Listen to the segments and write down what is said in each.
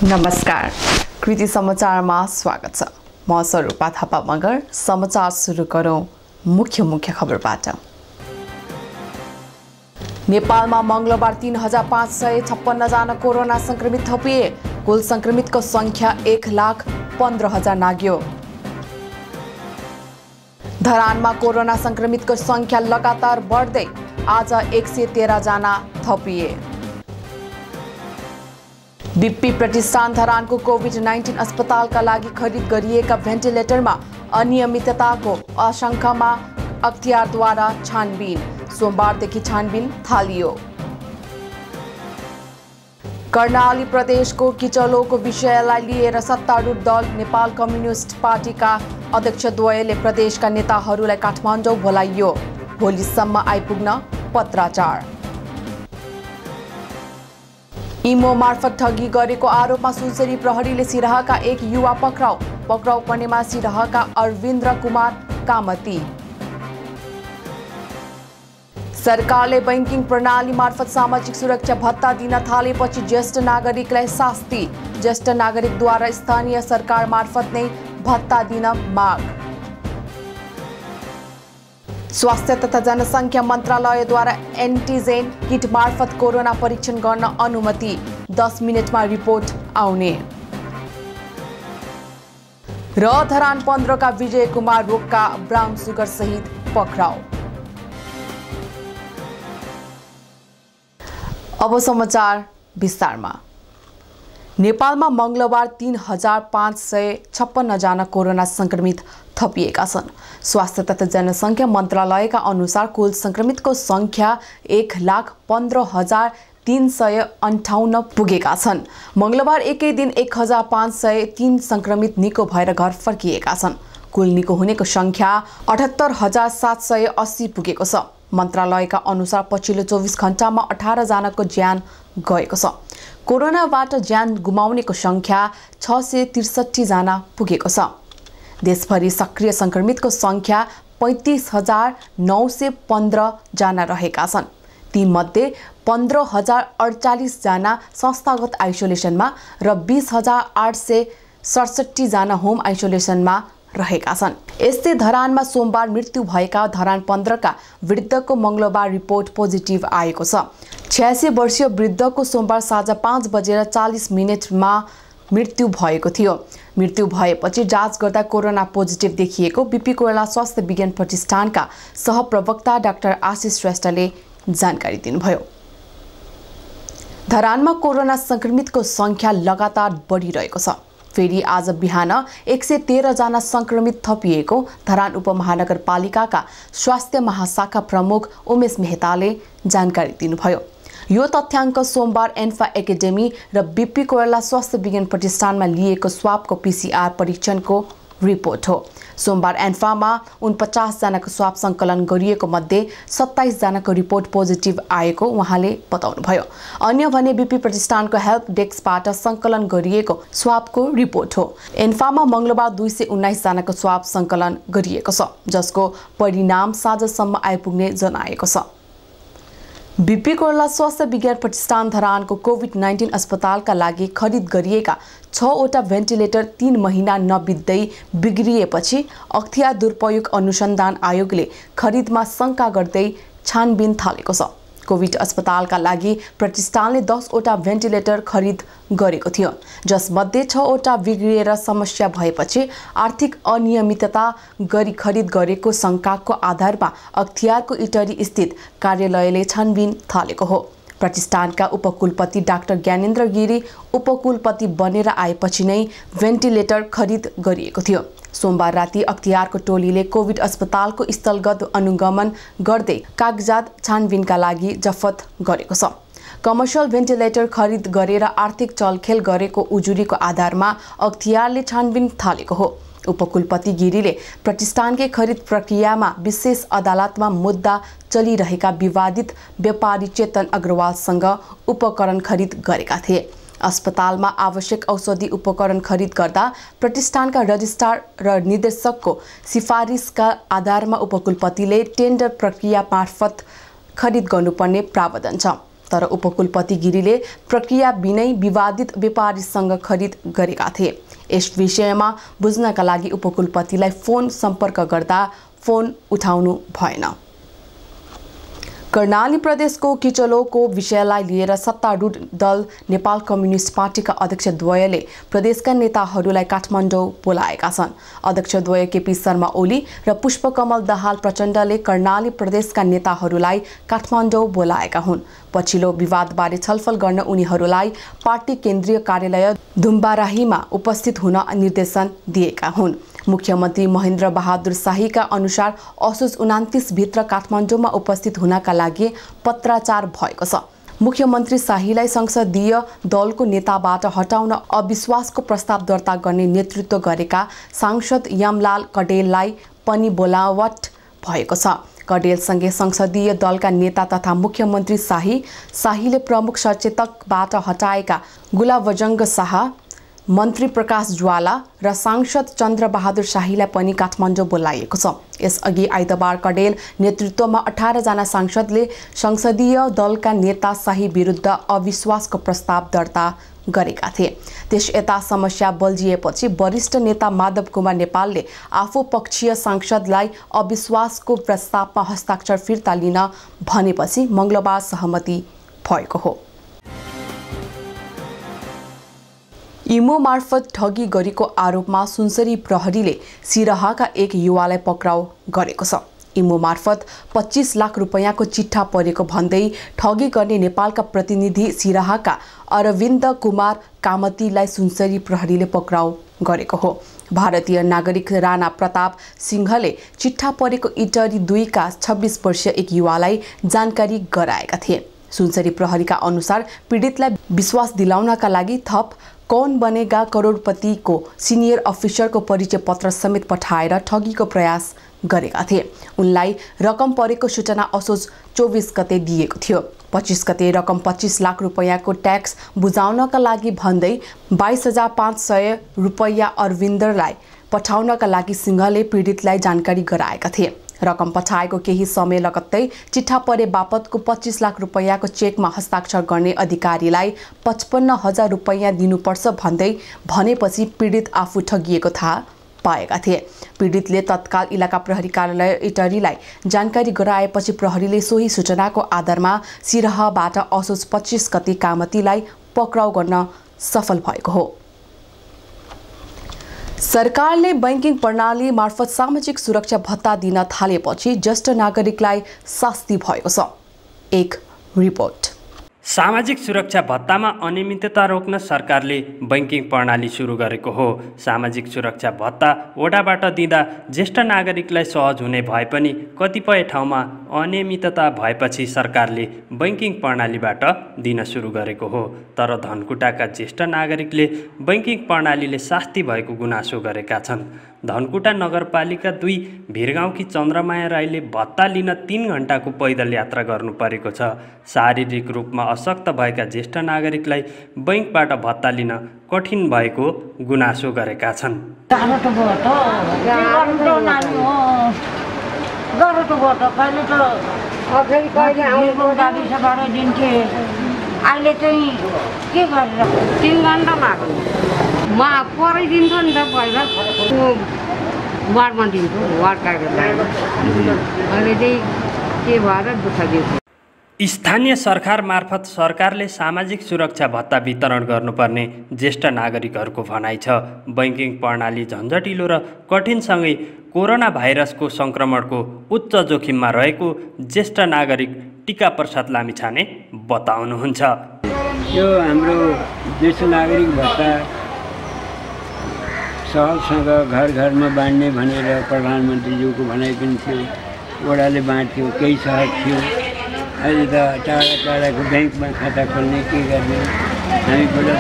नमस्कार, कृति समाचारमा स्वागत छ। म स्वरूपा थापा मगर। समाचार सुरु गरौँ मुख्य खबरबाट। नेपालमा मंगलबार 3556 जना कोरोना संक्रमित थपिए। कुल संक्रमितको संख्या 1,15,000 नाग्यो। धरानमा कोरोना संक्रमितको संख्या लगातार बढ्दै आज 113 जना थपिए। बीपी प्रतिष्ठान धरानको कोभिड-19 अस्पतालका लागि खरिद गरिएका भेन्टिलेटरमा अनियमितताको आशंकामा अख्तियारद्वारा छानबिन। सोमबारदेखि छानबिन थालियो। कर्णाली प्रदेशको किचलोको विषयलाई लिएर सत्तारूढ दल नेपाल कम्युनिस्ट पार्टीका अध्यक्षद्वयले प्रदेशका नेताहरूलाई काठमाडौँ बोलाइयो। भोलिसम्म आइपुग्न पत्राचार। इमो मार्फत ठगी गरेको आरोपमा सुनसरी प्रहरीले सिराहाका एक युवा पक्राउ पर्नेमा सिराहाका अरविन्द्र कुमार कामती। सरकारले बैंकिङ प्रणाली मार्फत सामाजिक सुरक्षा भत्ता दिन थालेपछि ज्येष्ठ नागरिकलाई शास्ति। ज्येष्ठ नागरिकद्वारा स्थानीय सरकार मार्फत नै भत्ता दिन माग। स्वास्थ्य तथा जनसङ्ख्या मन्त्रालयद्वारा एन्टिजेन किट मार्फत कोरोना परीक्षण गर्न अनुमति। 10 मिनेटमा रिपोर्ट आउने। र धरान 15 का विजय कुमार रोक्का ब्राउन सुगर सहित पक्राउ। अब समाचार विस्तारमा। नेपालमा मंगलबार 3556 जना कोरोना संक्रमित थपिएका छन्। स्वास्थ्य तथा जनसङ्ख्या मन्त्रालयका अनुसार कुल संक्रमितको संख्या 1,15,358 पुगेका छन्। मंगलबार एकै दिन 1503 संक्रमित निको भएर घर फर्किएका छन्। कुल निको हुनेको संख्या 78,780 पुगेको छ। मन्त्रालयका अनुसार पछिल्लो 24 घण्टामा 18 जनाको ज्यान गएको छ। कोरोनाबाट ज्यान गुमाउनेको संख्या 663 जना पुगेको छ। देशभरि सक्रिय संक्रमितको संख्या 35,915 जना रहेका छन्। तीमध्ये 15,048 जना संस्थागत आइसोलेसनमा र 20,867 जना होम आइसोलेसनमा रहेका छन्। यस्तै धरानमा सोमबार मृत्यु भएका धरान 15 का वृद्धको मंगलबार रिपोर्ट पोजिटिभ आएको छ। 86 वर्षीय वृद्धको सोमबार साँझ 5:40 मृत्यु भएको थियो। मृत्यु भएपछि जाँच गर्दा कोरोना पोजिटिभ देखिएको बीपी कोइराला स्वास्थ्य विज्ञान प्रतिष्ठानका सहप्रवक्ता डाक्टर आशिष श्रेष्ठले जानकारी दिनुभयो। धरानमा कोरोना संक्रमितको संख्या लगातार बढिरहेको छ। फेरि आज बिहान 113 जना संक्रमित थपिएको धरान उपमहानगरपालिकाका स्वास्थ्य महाशाखा प्रमुख उमेश मेहताले जानकारी दिनुभयो। यो तथ्याङ्क सोमबार एन्फा एकाडेमी र बीपी कोइराला स्वास्थ्य विज्ञान प्रतिष्ठानमा लिएको स्वाबको पीसीआर परीक्षणको रिपोर्ट हो। सोमबार एन्फामा 49 जनाको स्वाब सङ्कलन गरिएको मध्ये 27 जनाको रिपोर्ट पोजिटिभ आएको उहाँले बताउनुभयो। अन्य भने बीपी प्रतिष्ठानको हेल्प डेस्कबाट सङ्कलन गरिएको स्वाबको रिपोर्ट हो। एन्फामा मंगलबार 219 जनाको स्वाब सङ्कलन गरिएको छ, जसको परिणाम साँझसम्म आइपुग्ने जनाएको छ। बीपी कोइराला स्वास्थ्य विज्ञान प्रतिष्ठान धरानको कोभिड-19 अस्पतालका लागि खरिद गरिएका 6वटा भेन्टिलेटर 3 महिना नबित्दै बिग्रिएपछि अख्तियार दुरुपयोग अनुसन्धान आयोगले खरिदमा शंका गर्दै छानबिन थालेको छ। कोभिड अस्पतालका लागि प्रतिष्ठानले 10वटा भेन्टिलेटर खरिद गरेको थियो, जसमध्ये 6वटा बिग्रिएर समस्या भएपछि आर्थिक अनियमितता गरी खरिद गरेको शंकाको आधारमा अख्तियारको इटरी स्थित कार्यालयले छानबिन थालेको हो। प्रतिष्ठानका उपकुलपति डाक्टर ज्ञानेन्द्र गिरी उपकुलपति बनेर आएपछि नै भेन्टिलेटर खरिद गरिएको थियो। सोमबार राति अख्तियारको टोलीले कोभिड अस्पतालको स्थलगत अनुगमन गर्दै कागजात छानबिनका लागि जफत गरेको छ। कमर्सियल भेन्टिलेटर खरिद गरेर आर्थिक चलखेल गरेको उजुरीको आधारमा अख्तियारले छानबिन थालेको हो। उपकुलपति गिरीले प्रतिष्ठानकै खरिद प्रक्रियामा विशेष अदालतमा मुद्दा चलिरहेका विवादित व्यापारी चेतन अग्रवालसँग उपकरण खरिद गरेका थिए। अस्पतालमा आवश्यक औषधि उपकरण खरिद गर्दा प्रतिष्ठानका रजिस्ट्रार र निर्देशकको सिफारिसका आधारमा उपकुलपतिले टेन्डर प्रक्रिया मार्फत खरिद गर्नुपर्ने प्रावधान छ। तर उपकुलपति गिरीले प्रक्रिया बिनै विवादित व्यापारीसँग खरिद गरेका थिए। यस विषयमा बुझ्नका लागि उपकुलपतिलाई फोन सम्पर्क गर्दा फोन उठाउनु भएन। कर्णाली प्रदेशको किचलोको विषयलाई लिएर सत्तारूढ दल नेपाल कम्युनिस्ट पार्टीका अध्यक्षद्वयले प्रदेशका नेताहरूलाई काठमाडौँ बोलाएका छन्। अध्यक्षद्वय केपी शर्मा ओली र पुष्पकमल दाहाल प्रचण्डले कर्णाली प्रदेशका नेताहरूलाई काठमाडौँ बोलाएका हुन्। पछिल्लो विवादबारे छलफल गर्न उनीहरूलाई पार्टी केन्द्रीय कार्यालय धुम्बाराहीमा उपस्थित हुन निर्देशन दिएका हुन्। मुख्यमन्त्री महेन्द्र बहादुर शाहीका अनुसार असोज 29 भित्र काठमाडौँमा उपस्थित हुनका लागि पत्राचार भएको छ। मुख्यमन्त्री शाहीलाई संसदीय दलको नेताबाट हटाउन अविश्वासको प्रस्ताव दर्ता गर्ने नेतृत्व गरेका सांसद यमलाल कडेललाई पनि बोलावट भएको छ। कडेलसँगै संसदीय दलका नेता तथा मुख्यमन्त्री शाहीले प्रमुख सचेतकबाट हटाएका गुलाबजंग शाह, मन्त्री प्रकाश ज्वाला र सांसद चन्द्रबहादुर शाहीलाई पनि काठमाडौँ बोलाइएको छ। यसअघि आइतबार कडेल नेतृत्वमा 18 जना सांसदले संसदीय दलका नेता शाही विरुद्ध अविश्वासको प्रस्ताव दर्ता गरेका थिए। त्यसयता समस्या बल्झिएपछि वरिष्ठ नेता माधव कुमार नेपालले आफू पक्षीय सांसदलाई अविश्वासको प्रस्तावमा हस्ताक्षर फिर्ता लिन भनेपछि मंगलबार सहमति भएको हो। इमो मार्फत ठगी गरेको आरोपमा सुनसरी प्रहरीले सिराहाका एक युवालाई पक्राउ गरेको छ। इमो मार्फत 25 लाख रुपैयाँको चिट्ठा परेको भन्दै ठगी गर्ने नेपालका प्रतिनिधि सिराहाका अरविन्द कुमार कामतीलाई सुनसरी प्रहरीले पक्राउ गरेको हो। भारतीय नागरिक राणा प्रताप सिंहले चिट्ठा परेको इटरी 2 का 26 वर्षीय एक युवालाई जानकारी गराएका थिए। सुनसरी प्रहरीका अनुसार पीडितलाई विश्वास दिलाउनका लागि थप कौन बनेगा करोडपतिको सिनियर अफिसरको परिचय पत्र समेत पठाएर ठगीको प्रयास गरेका थिए। उनलाई रकम परेको सूचना असोज 24 गते दिएको थियो। 25 गते रकम 25 लाख रुपैयाँको ट्याक्स बुझाउनका लागि भन्दै 22,500 रुपैयाँ अरविन्दलाई पठाउनका लागि सिंहले पीडितलाई जानकारी गराएका थिए। रकम पठाएको केही समय लगत्तै चिट्ठा परे बापतको 25 लाख रुपैयाँको चेकमा हस्ताक्षर गर्ने अधिकारीलाई 55,000 रुपैयाँ दिनुपर्छ भन्दै भनेपछि पीडित आफू ठगिएको थाहा पाएका थिए। पीडितले तत्काल इलाका प्रहरी कार्यालय इटरीलाई जानकारी गराएपछि प्रहरीले सोही सूचनाको आधारमा सिराहाबाट असोज 25 गते कामतीलाई पक्राउ गर्न सफल भएको हो। सरकारले बैंकिङ प्रणाली मार्फत सामाजिक सुरक्षा भत्ता दिन थालेपछि ज्येष्ठ नागरिकलाई शास्ति भएको छ। एक रिपोर्ट। सामाजिक सुरक्षा भत्तामा अनियमितता रोक्न सरकारले बैंकिङ प्रणाली सुरु गरेको हो। सामाजिक सुरक्षा भत्ता वडाबाट दिँदा ज्येष्ठ नागरिकलाई सहज हुने भए पनि कतिपय ठाउँमा अनियमितता भएपछि सरकारले बैंकिङ प्रणालीबाट दिन सुरु गरेको हो। तर धनकुटाका ज्येष्ठ नागरिकले बैंकिङ प्रणालीले शास्ति भएको गुनासो गरेका छन्। धनकुटा नगरपालिका 2 भिरगाउँकी चन्द्रमाया राईले भत्ता लिन 3 घण्टाको पैदल यात्रा गर्नु परेको छ। शारीरिक रूपमा अशक्त भएका ज्येष्ठ नागरिकलाई बैंकबाट भत्ता लिन कठिन भएको गुनासो गरेका छन्। अहिले चाहिँ के गरेर 3 घण्टा लाग्यो। म पराइदिन्छु नि त पहिला वार्डमा दिन्छु, वार्ड कार्यालय। अहिले चाहिँ के भएर दुःख दिन्छु। स्थानीय सरकार मार्फत सरकारले सामाजिक सुरक्षा भत्ता वितरण गर्नुपर्ने ज्येष्ठ नागरिकहरूको भनाइ छ। बैंकिङ प्रणाली झन्झटिलो र कठिनसँगै कोरोना भाइरसको संक्रमणको उच्च जोखिममा रहेको ज्येष्ठ नागरिक टीका प्रसाद लामिछाने बताउनुहुन्छ। यो हाम्रो ज्येष्ठ नागरिक भत्ता सहजसँग घर घरमा बाँड्ने भनेर प्रधानमन्त्रीज्यूको भनाइ पनि थियो। वडाले बाँड्थ्यो, केही सहज थियो। अहिले त टाढा टाढाको ब्याङ्कमा खाता खोल्ने के गर्ने, हामी बल्ल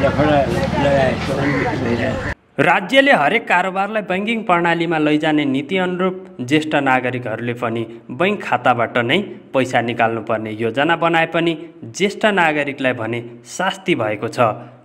लफडा लगाएको अनुभूति भइरहेको छ। राज्यले हरेक कारोबारलाई बैंकिङ प्रणालीमा लैजाने नीति अनुरूप ज्येष्ठ नागरिकहरूले पनि बैंक खाताबाट नै पैसा निकाल्नुपर्ने योजना बनाए पनि ज्येष्ठ नागरिकलाई भने शास्ति भएको छ।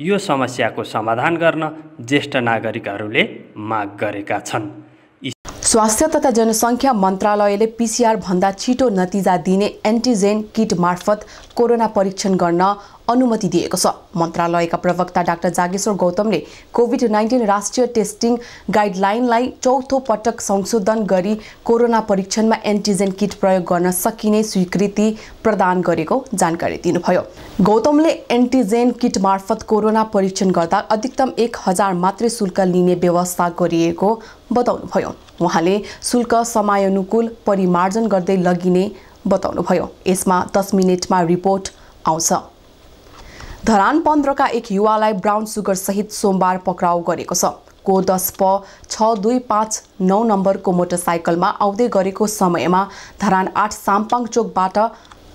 यो समस्याको समाधान गर्न ज्येष्ठ नागरिकहरूले माग गरेका छन्। स्वास्थ्य तथा जनसङ्ख्या मन्त्रालयले पीसीआर भन्दा छिटो नतिजा दिने एन्टिजेन किट मार्फत कोरोना परीक्षण गर्न अनुमति दिएको छ। मन्त्रालयका प्रवक्ता डाक्टर जागेश्वर गौतमले कोभिड-19 राष्ट्रिय टेस्टिङ गाइडलाइनलाई चौथो पटक संशोधन गरी कोरोना परीक्षणमा एन्टिजेन किट प्रयोग गर्न सकिने स्वीकृति प्रदान गरेको जानकारी दिनुभयो। गौतमले एन्टिजेन किट मार्फत कोरोना परीक्षण गर्दा अधिकतम 1000 मात्रै शुल्क लिने व्यवस्था गरिएको बताउनुभयो। उहाँले शुल्क समयानुकूल परिमार्जन गर्दै लगिने बताउनुभयो। यसमा 10 मिनेटमा रिपोर्ट आउँछ। धरान 15 का एक युवालाई ब्राउन सुगर सहित सोमबार पक्राउ गरेको छ। को 10 6259 नम्बरको मोटरसाइकलमा आउँदै गरेको समयमा धरान 8 साम्पाङ चोकबाट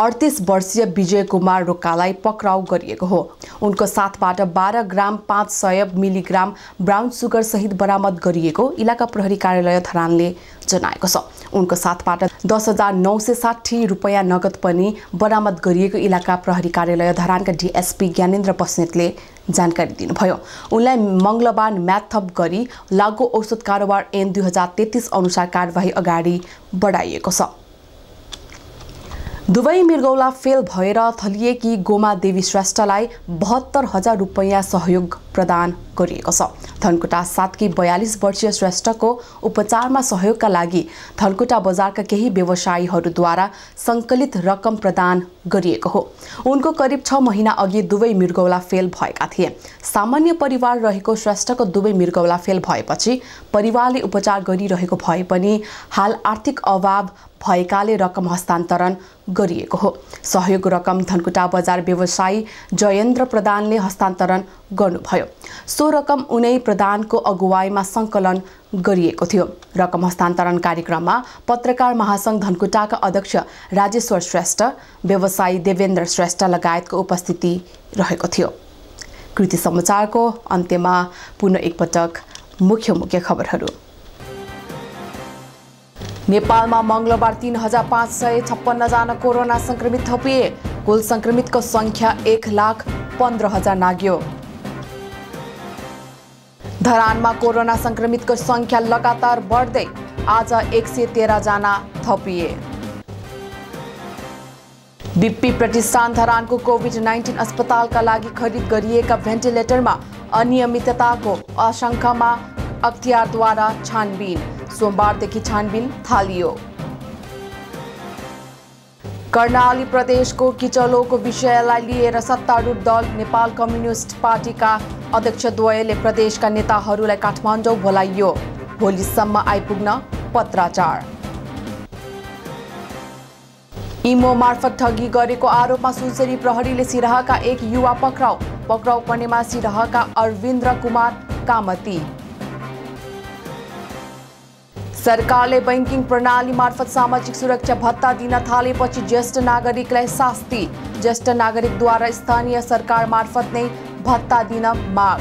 38 वर्षीय विजय कुमार रोकालाई पक्राउ गरिएको हो। उनको साथबाट 12 ग्राम 500 मिलिग्राम ब्राउन सुगर सहित बरामद गरिएको इलाका प्रहरी कार्यालय धरानले जनाएको छ। उनको साथबाट 10,960 रुपैयाँ नगद पनि बरामद गरिएको इलाका प्रहरी कार्यालय धरानका डीएसपी ज्ञानेन्द्र बस्नेतले जानकारी दिनुभयो। उनलाई मङ्गलबार म्याद थप गरी लागू औषध कारोबार ऐन 2033 अनुसार कारबाही अगाडि बढाइएको छ। दुवै मृगौला फेल भएर थलिएकी गोमा देवी श्रेष्ठलाई 72,000 रुपैयाँ सहयोग प्रदान गरिएको छ। धनकुटा 7 की 42 वर्षीय श्रेष्ठको उपचारमा सहयोगका लागि धनकुटा बजारका केही व्यवसायीहरूद्वारा सङ्कलित रकम प्रदान गरिएको हो। उनको करिब 6 महिना अघि दुवै मृगौला फेल भएका थिए। सामान्य परिवार रहेको श्रेष्ठको दुवै मृगौला फेल भएपछि परिवारले उपचार गरिरहेको भए पनि हाल आर्थिक अभाव भएकाले रकम हस्तान्तरण गरिएको हो। सहयोग रकम धनकुटा बजार व्यवसायी जयेन्द्र प्रधानले हस्तान्तरण गर्नुभयो। सो रकम उनै प्रधानको अगुवाईमा सङ्कलन गरिएको थियो। रकम हस्तान्तरण कार्यक्रममा पत्रकार महासङ्घ धनकुटाका अध्यक्ष राजेश्वर श्रेष्ठ, व्यवसायी देवेन्द्र श्रेष्ठ लगायतको उपस्थिति रहेको थियो। कृति समाचारको अन्त्यमा पुनः एकपटक मुख्य खबरहरू। नेपालमा मङ्गलबार 3,556 जना कोरोना संक्रमित थपिए। कुल संक्रमितको संख्या 1,15,000 नाग्यो। धरानमा कोरोना संक्रमितको संख्या लगातार बढ्दै आज 113 जना थपिए। बिप्पी प्रतिष्ठान धरानको कोभिड-19 अस्पतालका लागि खरिद गरिएका भेन्टिलेटरमा अनियमितताको आशंकामा अख्तियारद्वारा छानबिन। सोमबारदेखि छानबिन थालियो। कर्णाली प्रदेशको किचलोको विषयलाई लिएर सत्तारूढ दल नेपाल कम्युनिस्ट पार्टीका अध्यक्षद्वयले प्रदेशका नेताहरूलाई काठमाडौँ बोलाइयो। भोलिसम्म आइपुग्न पत्राचार। इमो मार्फत ठगी गरेको आरोपमा सुनसरी प्रहरीले सिराहाका एक युवा पक्राउ पर्नेमा सिराहाका अरविन्द्र कुमार कामती। सरकारले बैंकिङ प्रणाली मार्फत सामाजिक सुरक्षा भत्ता दिन थालेपछि ज्येष्ठ नागरिकलाई शास्ति। ज्येष्ठ नागरिकद्वारा स्थानीय सरकार मार्फत नै भत्ता दिन माग।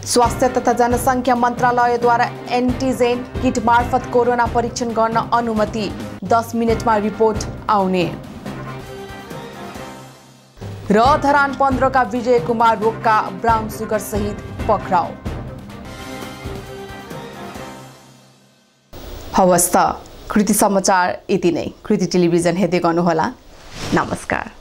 स्वास्थ्य तथा जनसङ्ख्या मन्त्रालयद्वारा एन्टिजेन किट मार्फत कोरोना परीक्षण गर्न अनुमति। 10 मिनेटमा रिपोर्ट आउने। र धरान 15 का विजय कुमार रोक्का ब्राउन सुगर सहित पक्राउ। हवस् त कृति समाचार यति नै। कृति टेलिभिजन हेर्दै गर्नुहोला। नमस्कार।